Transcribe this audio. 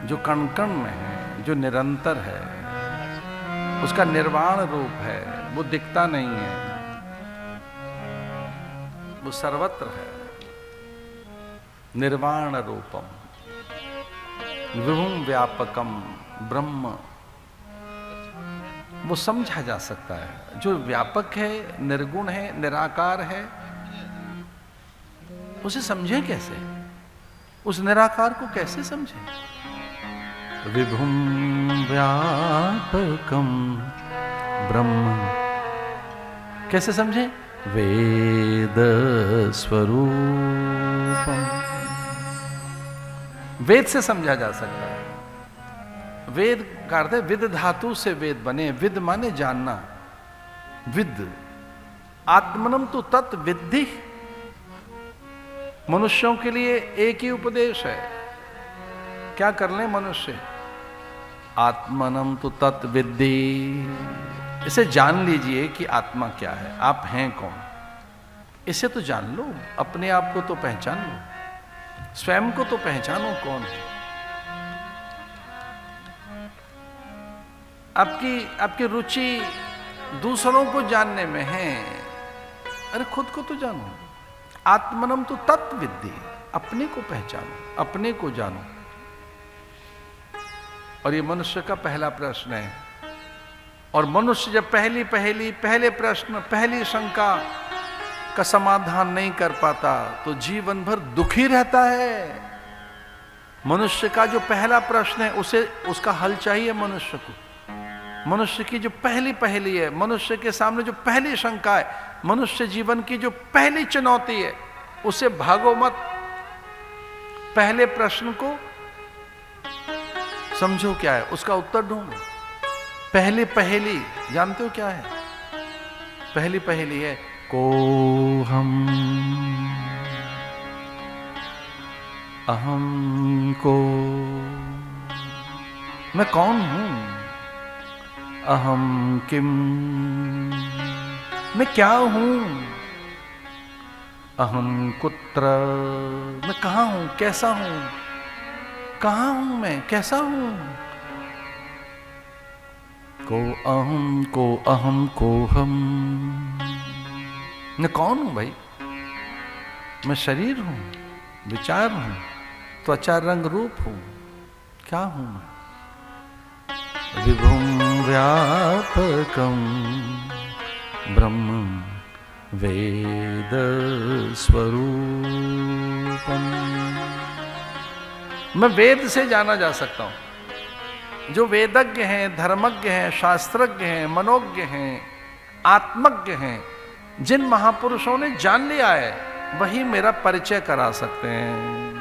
जो कण कण में है, जो निरंतर है, उसका निर्वाण रूप है, वो दिखता नहीं है, वो सर्वत्र है। निर्वाण रूपम विभुम व्यापकम ब्रह्म, वो समझा जा सकता है। जो व्यापक है, निर्गुण है, निराकार है, उसे समझे कैसे? उस निराकार को कैसे समझे? विभुम व्यापकम ब्रह्म कैसे समझे? वेद स्वरूपम, वेद से समझा जा सकता है। वेद का अर्थ है विद धातु से वेद बने। विद माने जानना, विद। आत्मनम तो तत् विद्धि, मनुष्यों के लिए एक ही उपदेश है। क्या कर लें मनुष्य? आत्मनम तो तत् विद्धि, इसे जान लीजिए कि आत्मा क्या है, आप हैं कौन, इसे तो जान लो। अपने आप को तो पहचान लो, स्वयं को तो पहचानो कौन है। आपकी रुचि दूसरों को जानने में है, अरे खुद को तो जानो। आत्मनम तो तत् विद्धि, अपने को पहचानो, अपने को जानो। और ये मनुष्य का पहला प्रश्न है। और मनुष्य जब पहले प्रश्न, पहली शंका का समाधान नहीं कर पाता तो जीवन भर दुखी रहता है। मनुष्य का जो पहला प्रश्न है, उसका हल चाहिए मनुष्य को। मनुष्य की जो पहली है, मनुष्य के सामने जो पहली शंका है, मनुष्य जीवन की जो पहली चुनौती है, उसे भागो मत। पहले प्रश्न को समझो क्या है, उसका उत्तर ढूंढो। पहली जानते हो क्या है? पहली है को हम, अहम को, मैं कौन हूं? अहम किम, मैं क्या हूं? अहम कुत्र, मैं कहां हूं, कैसा हूं? कहां हूं मैं, कैसा हूं? को अहम को हम, मैं कौन हूं भाई? मैं शरीर हूं, विचार हूं, त्वचा रंग रूप हूं, क्या हूं मैं? विभुम व्यापकम ब्रह्म वेद स्वरूपम, मैं वेद से जाना जा सकता हूं। जो वेदज्ञ हैं, धर्मज्ञ हैं, शास्त्रज्ञ हैं, मनोज्ञ हैं, आत्मज्ञ हैं, जिन महापुरुषों ने जान लिया है, वही मेरा परिचय करा सकते हैं।